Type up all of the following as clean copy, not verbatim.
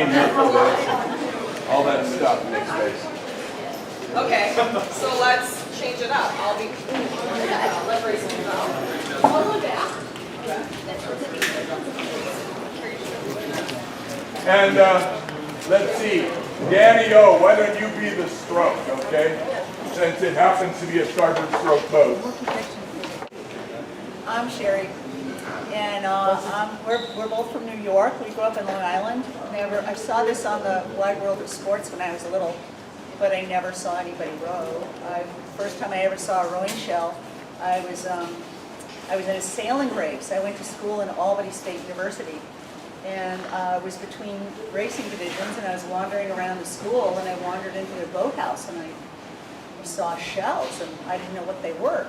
paying me for this. All that stuff takes place. Okay, so let's change it up. I'll be let's raise it out. All the way back. And let's see, Danny O, why don't you be the stroke, okay? Since it happens to be a starboard stroke boat. I'm Sherri, and we're both from New York. We grew up in Long Island. I saw this on the Wide World of Sports when I was little, but I never saw anybody row. First time I ever saw a rowing shell, I was in a sailing race. I went to school in Albany State University, and I was between racing divisions, and I was wandering around the school, and I wandered into the boathouse, and I saw shells, and I didn't know what they were.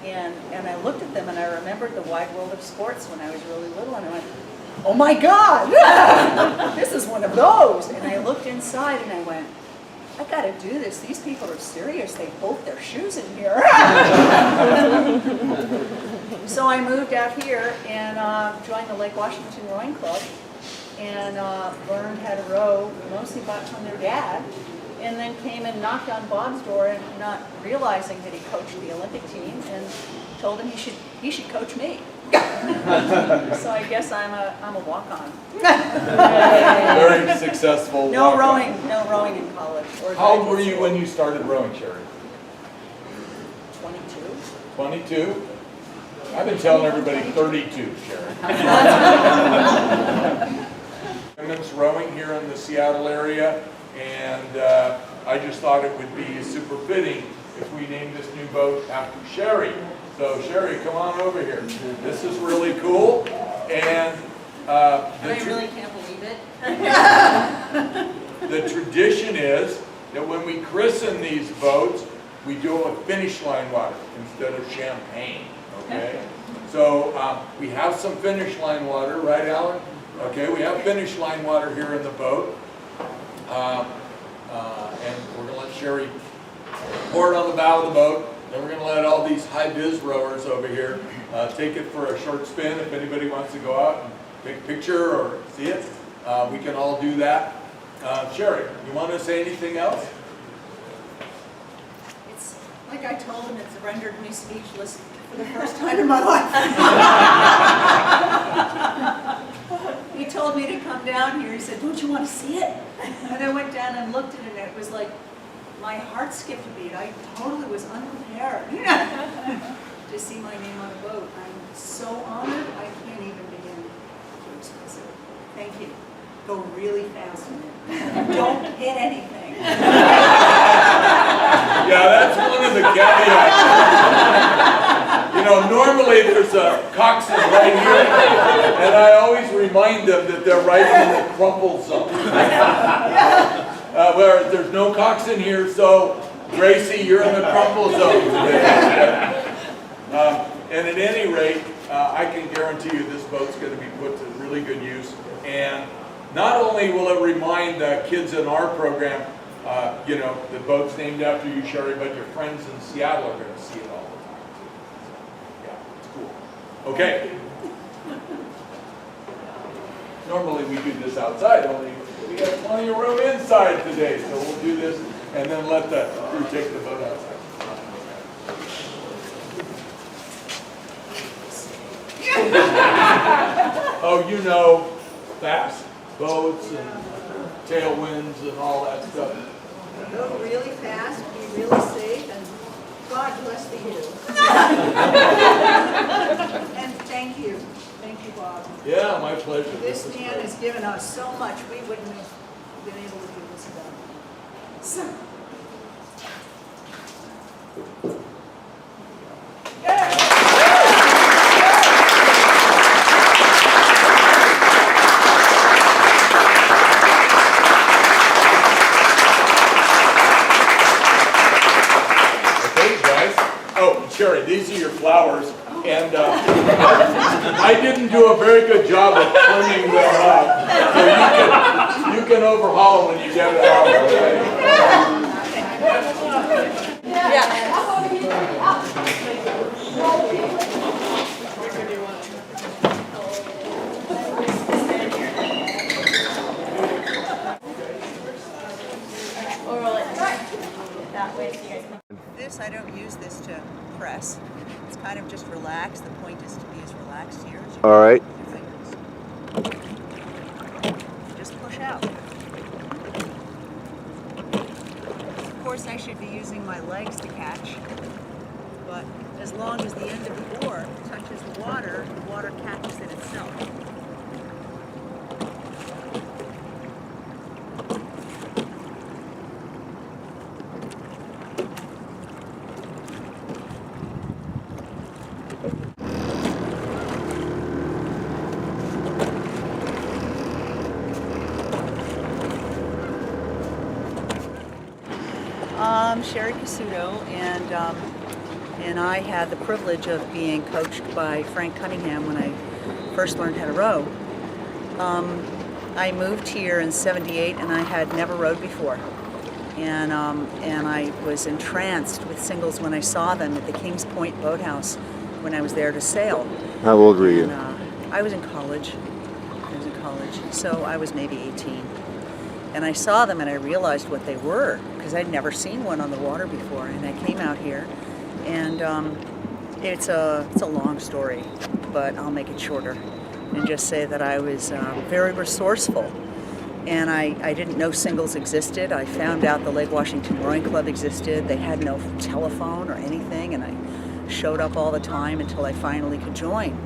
And I looked at them, and I remembered the Wide World of Sports when I was really little, and I went, oh my God, this is one of those. And I looked inside, and I went, I gotta do this. These people are serious. They bolt their shoes in here. So I moved out here and joined the Lake Washington Rowing Club, and learned how to row, mostly from their dad. And then came and knocked on Bob's door, and not realizing that he coached the Olympic team, and told him he should coach me. So I guess I'm a walk-on. Very successful. No rowing in college. How old were you when you started rowing, Sherri? 22. 22? I've been telling everybody 32, Sherri. Women's rowing here in the Seattle area. And I just thought it would be super fitting if we named this new boat after Sherri. So Sherri, come on over here. This is really cool. And I really can't believe it. the tradition is that when we christen these boats, we do it with finish line water instead of champagne. Okay? So we have some finish line water, right, Alan? Okay, we have finish line water here in the boat. And we're going to let Sherri pour it on the bow of the boat. Then we're going to let all these high-vis rowers over here take it for a short spin. If anybody wants to go out and take a picture or see it, we can all do that. Sherri, you want to say anything else? It's like I told him, it's rendered me speechless for the first time in my life. He told me to come down here. He said, don't you want to see it? And I went down and looked at it, and it was like my heart skipped a beat. I totally was unprepared to see my name on a boat. I'm so honored, I can't even begin to express it. Thank you. Go really fast in it. Don't hit anything. Yeah, that's one of the caveats. You know, normally there's a coxswain right here, and I always remind them that they're right in the crumple zone. Where there's no coxswain here, so Gracie, you're in the crumple zone today. And at any rate, I can guarantee you this boat's going to be put to really good use. And not only will it remind kids in our program, you know, the boat's named after you, Sherri, but your friends in Seattle are going to see it all the time. So, yeah, it's cool. Okay. Normally we do this outside, only we got plenty of room inside today, so we'll do this and then let the crew take the boat outside. Oh, you know, fast boats and tailwinds and all that stuff. Go really fast, be really safe, and God bless the you. And thank you. Thank you, Bob. Yeah, my pleasure. This man has given us so much, we wouldn't have been able to do this without him. So. Sherri, these are your flowers, and I didn't do a very good job of trimming them up, so you can overhaul when you get it out. that way so you guys can. This, I don't use this to press. It's kind of just relaxed. The point is to be as relaxed here as you All right. can with your fingers. Just push out. Of course, I should be using my legs to catch, but as long as the end of the oar touches the water catches it itself. I'm Sherri Cassuto, and I had the privilege of being coached by Frank Cunningham when I first learned how to row. I moved here in '78, and I had never rowed before, and I was entranced with singles when I saw them at the Kings Point Boathouse when I was there to sail. How old were you? And, I was in college. So I was maybe 18. And I saw them and I realized what they were because I'd never seen one on the water before. And I came out here, and it's a long story, but I'll make it shorter and just say that I was very resourceful. And I didn't know singles existed. I found out the Lake Washington Rowing Club existed. They had no telephone or anything, and I showed up all the time until I finally could join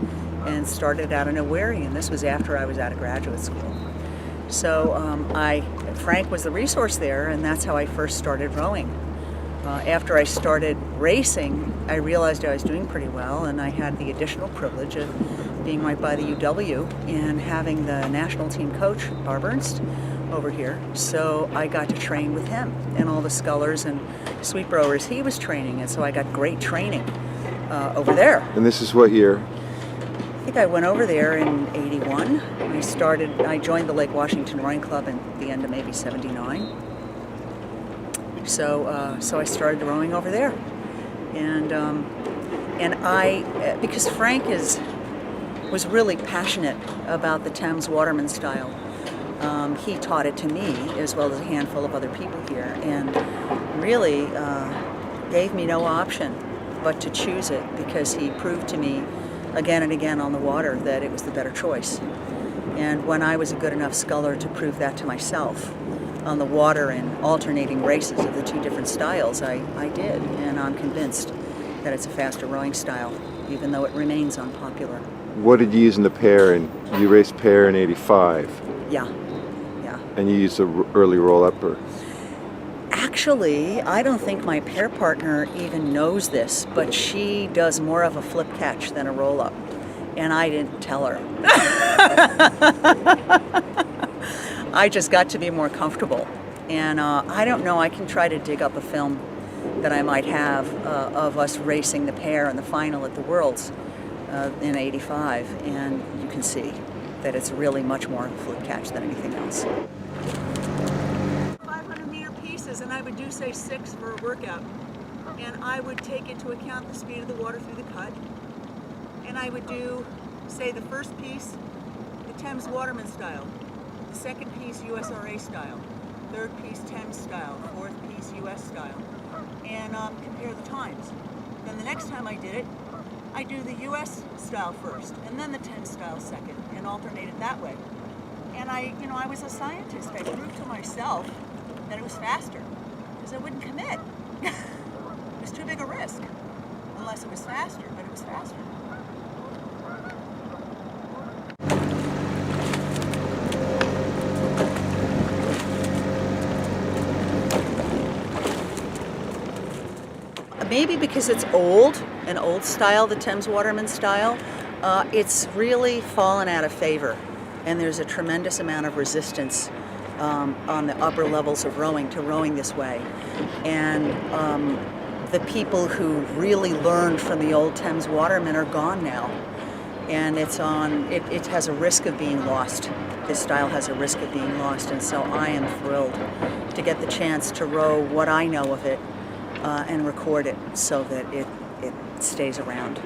and started out in a wherry. And this was after I was out of graduate school. So Frank was the resource there, and that's how I first started rowing. After I started racing, I realized I was doing pretty well, and I had the additional privilege of being right by the UW and having the national team coach, Ernst, over here. So I got to train with him and all the scullers and sweep rowers he was training, and so I got great training over there. And this is what year? I think I went over there in '81. I joined the Lake Washington Rowing Club in the end of maybe '79. So I started rowing over there, and because Frank was really passionate about the Thames Watermen style. He taught it to me as well as a handful of other people here, and really gave me no option but to choose it because he proved to me again and again on the water that it was the better choice. And when I was a good enough sculler to prove that to myself on the water in alternating races of the two different styles, I did, and I'm convinced that it's a faster rowing style, even though it remains unpopular. What did you use in the pair? And you raced pair in '85. Yeah. And you used the early roll-up, or? Actually, I don't think my pair partner even knows this, but she does more of a flip catch than a roll-up, and I didn't tell her. I just got to be more comfortable, and I don't know, I can try to dig up a film that I might have of us racing the pair in the final at the Worlds in '85, and you can see that it's really much more of a flip catch than anything else. 500-meter pieces, and I would do, say, 6 for a workout. And I would take into account the speed of the water through the cut. And I would do, say, the first piece, the Thames Watermen style. The second piece, USRA style. Third piece, Thames style. Fourth piece, US style. And compare the times. Then the next time I did it, I do the US style first, and then the Thames style second, and alternate it that way. And I was a scientist. I proved to myself that it was faster, because I wouldn't commit. It was too big a risk, unless it was faster, but it was faster. Maybe because it's an old style, the Thames Watermen style, it's really fallen out of favor. And there's a tremendous amount of resistance on the upper levels of rowing to rowing this way. And the people who really learned from the old Thames Watermen are gone now. And it has a risk of being lost. This style has a risk of being lost. And so I am thrilled to get the chance to row what I know of it and record it so that it stays around.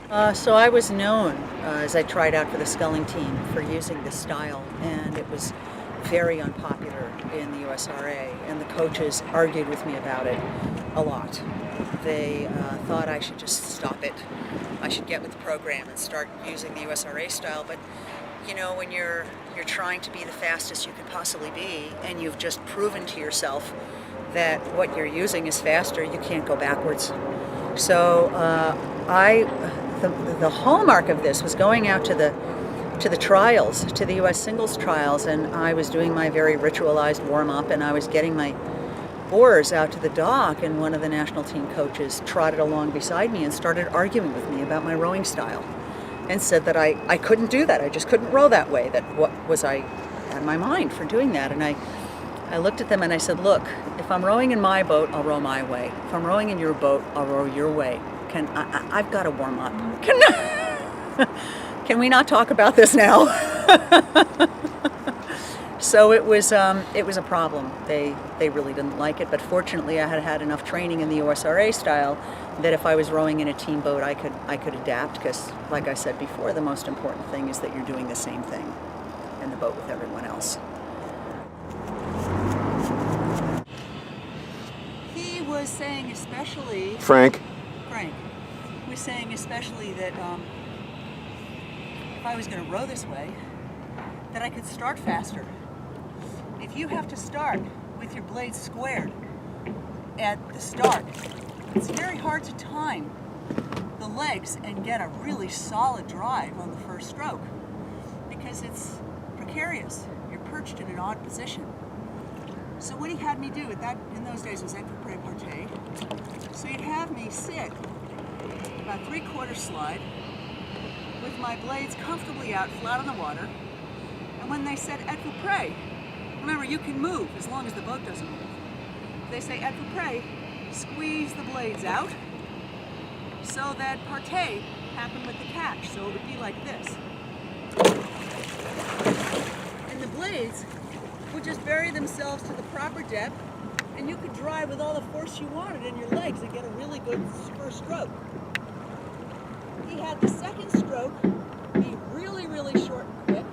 So I was known as I tried out for the sculling team for using this style, and it was very unpopular in the USRA, and the coaches argued with me about it a lot. They thought I should just stop it. I should get with the program and start using the USRA style, but you know, when you're trying to be the fastest you could possibly be, and you've just proven to yourself that what you're using is faster, you can't go backwards. So the hallmark of this was going out to the trials, to the U.S. singles trials, and I was doing my very ritualized warm-up, and I was getting my oars out to the dock, and one of the national team coaches trotted along beside me and started arguing with me about my rowing style, and said that I couldn't do that, I just couldn't row that way, that what was I had in my mind for doing that. And I looked at them and I said, look, if I'm rowing in my boat, I'll row my way. If I'm rowing in your boat, I'll row your way. I've got to warm up. Can we not talk about this now? So it was a problem. They really didn't like it, but fortunately I had had enough training in the USRA style that if I was rowing in a team boat, I could adapt, because like I said before, the most important thing is that you're doing the same thing in the boat with everyone else. He was saying especially... Frank was saying especially that if I was going to row this way, that I could start faster. If you have to start with your blades squared at the start, it's very hard to time the legs and get a really solid drive on the first stroke, because it's precarious. You're perched in an odd position. So what he had me do in those days was équipre-partée. So he'd have me sit about 3/4 slide with my blades comfortably out, flat on the water. And when they said équipre, remember, you can move as long as the boat doesn't move. They say équipre, squeeze the blades out so that partée happened with the catch. So it would be like this. And the blades would just bury themselves to the proper depth, and you could drive with all the force you wanted in your legs and get a really good first stroke. He had the second stroke be really, really short and quick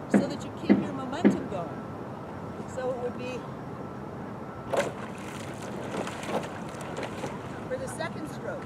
so that you keep your momentum going. So it would be for the second stroke.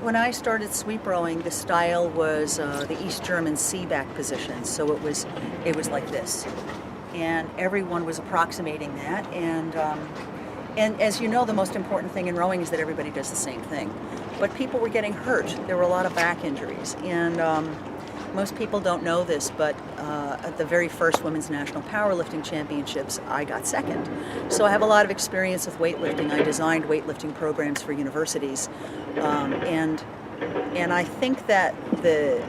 When I started sweep rowing, the style was the East German seaback position, so it was like this, and everyone was approximating that. And as you know, the most important thing in rowing is that everybody does the same thing. But people were getting hurt. There were a lot of back injuries, and most people don't know this, but at the very first Women's National Powerlifting Championships, I got second. So I have a lot of experience with weightlifting. I designed weightlifting programs for universities, and I think that the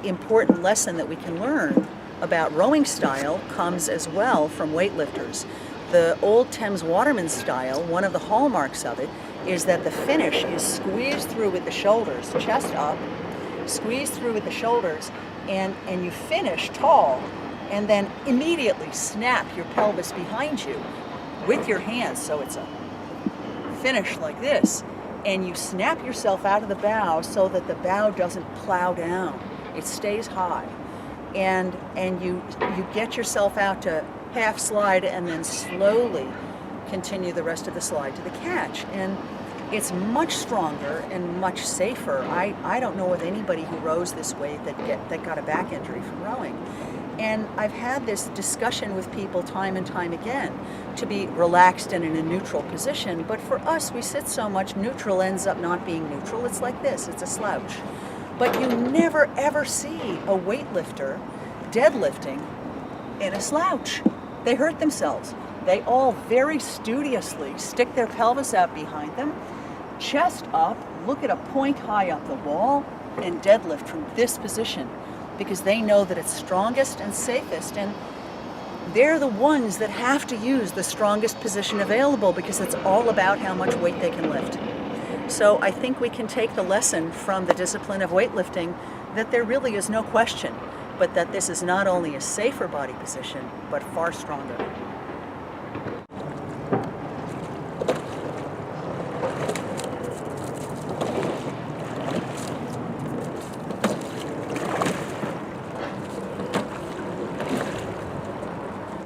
important lesson that we can learn about rowing style comes as well from weightlifters. The old Thames Watermen style, one of the hallmarks of it, is that the finish is squeezed through with the shoulders, chest up, squeeze through with the shoulders, and you finish tall, and then immediately snap your pelvis behind you with your hands, so it's a finish like this, and you snap yourself out of the bow so that the bow doesn't plow down. It stays high, and you get yourself out to half slide and then slowly continue the rest of the slide to the catch. And It's much stronger and much safer. I don't know of anybody who rows this way that got a back injury from rowing. And I've had this discussion with people time and time again to be relaxed and in a neutral position. But for us, we sit so much, neutral ends up not being neutral. It's like this, it's a slouch. But you never ever see a weightlifter deadlifting in a slouch. They hurt themselves. They all very studiously stick their pelvis out behind them, chest up, look at a point high up the wall, and deadlift from this position because they know that it's strongest and safest, and they're the ones that have to use the strongest position available because it's all about how much weight they can lift. So I think we can take the lesson from the discipline of weightlifting that there really is no question, but that this is not only a safer body position, but far stronger.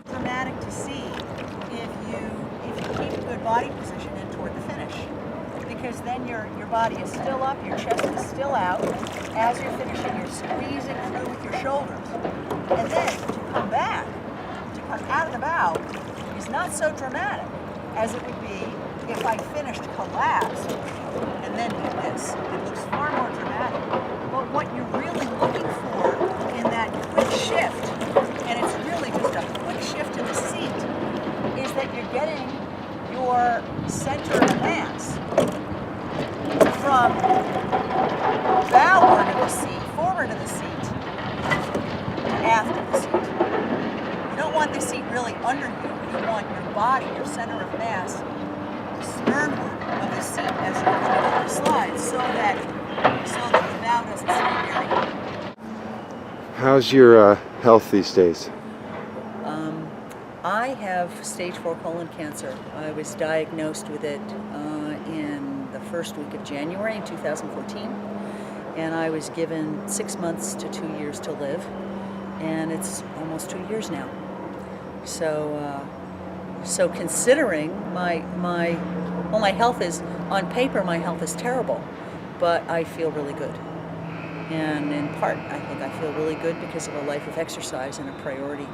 Dramatic to see if you keep a good body position in toward the finish, because then your body is still up, your chest is still out. As you're finishing, you're squeezing through with your shoulders. And then to come back, to come out of the bow, is not so dramatic as it would be if I finished collapsed and then did this. It looks far more dramatic. But what you're really looking for in that quick shift, and it's really just a quick shift in the seat, is that you're getting your center of mass from backward of the seat, forward of the seat, to aft of the seat. You don't want the seat really under you. You want your body, your center of mass, sternward of the seat as you're coming up the slide, so that the bow doesn't stay buried. How's your health these days? I have stage 4 colon cancer. I was diagnosed with it in the first week of January in 2014, and I was given 6 months to 2 years to live, and it's almost 2 years now. So considering my health is, on paper, my health is terrible, but I feel really good. And in part, I think I feel really good because of a life of exercise and a priority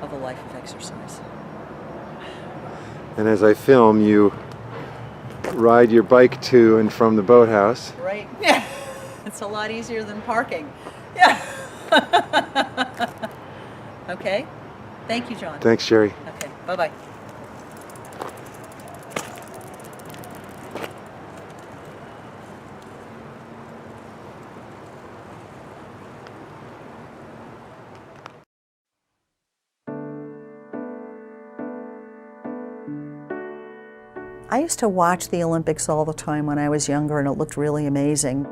of a life of exercise. And as I film, you ride your bike to and from the boathouse. Right? Yeah. It's a lot easier than parking. Yeah. Okay. Thank you, John. Thanks, Sherri. Okay. Bye-bye. I used to watch the Olympics all the time when I was younger, and it looked really amazing.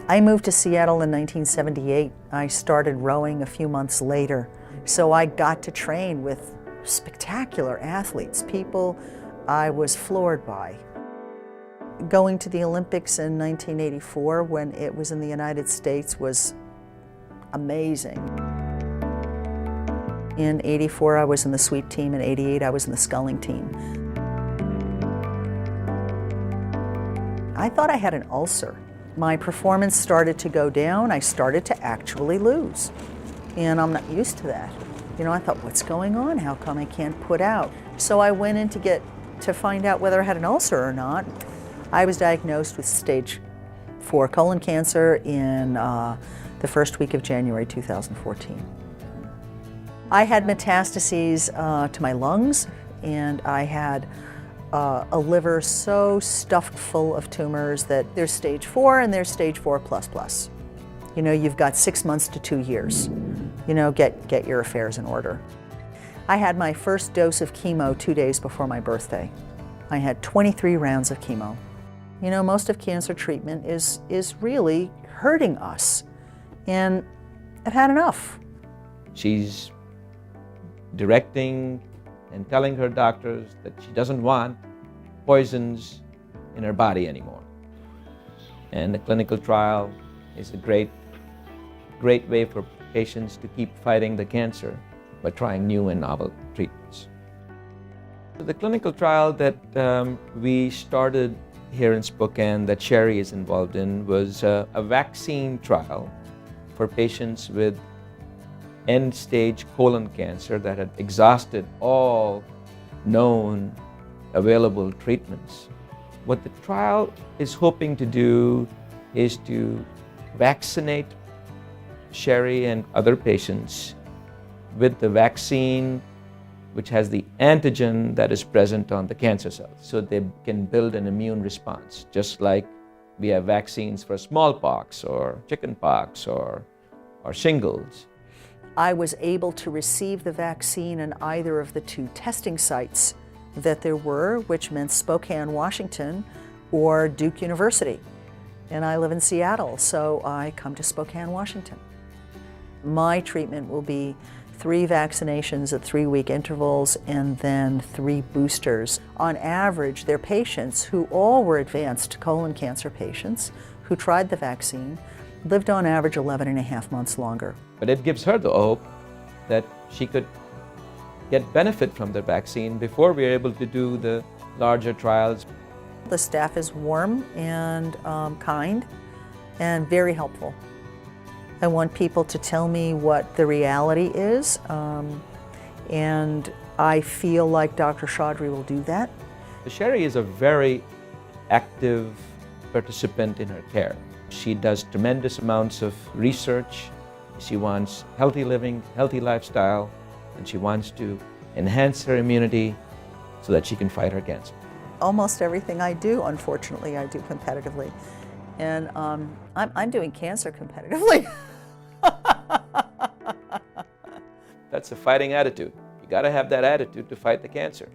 I moved to Seattle in 1978. I started rowing a few months later. So I got to train with spectacular athletes, people I was floored by. Going to the Olympics in 1984 when it was in the United States was amazing. In 84 I was in the sweep team, in 88 I was in the sculling team. I thought I had an ulcer. My performance started to go down. I started to actually lose. And I'm not used to that. You know, I thought, what's going on? How come I can't put out? So I went in to find out whether I had an ulcer or not. I was diagnosed with stage 4 colon cancer in the first week of January 2014. I had metastases to my lungs, and I had a liver so stuffed full of tumors that there's stage 4 and there's stage 4++. You know, you've got 6 months to 2 years. You know, get your affairs in order. I had my first dose of chemo 2 days before my birthday. I had 23 rounds of chemo. You know, most of cancer treatment is really hurting us, and I've had enough. She's directing and telling her doctors that she doesn't want poisons in her body anymore. And the clinical trial is a great way for patients to keep fighting the cancer by trying new and novel treatments. The clinical trial that we started here in Spokane that Sherri is involved in was a vaccine trial for patients with end-stage colon cancer that had exhausted all known available treatments. What the trial is hoping to do is to vaccinate Sherri and other patients with the vaccine which has the antigen that is present on the cancer cells, so they can build an immune response, just like we have vaccines for smallpox or chickenpox or shingles. I was able to receive the vaccine in either of the 2 testing sites that there were, which meant Spokane, Washington, or Duke University. And I live in Seattle, so I come to Spokane, Washington. My treatment will be 3 vaccinations at 3-week intervals and then 3 boosters. On average, they're patients who all were advanced colon cancer patients who tried the vaccine, lived on average 11 and a half months longer. But it gives her the hope that she could get benefit from the vaccine before we are able to do the larger trials. The staff is warm and kind and very helpful. I want people to tell me what the reality is, and I feel like Dr. Chaudhry will do that. Sherri is a very active participant in her care. She does tremendous amounts of research. She wants healthy living, healthy lifestyle, and she wants to enhance her immunity so that she can fight her cancer. Almost everything I do, unfortunately, I do competitively. And I'm doing cancer competitively. That's a fighting attitude. You got to have that attitude to fight the cancer.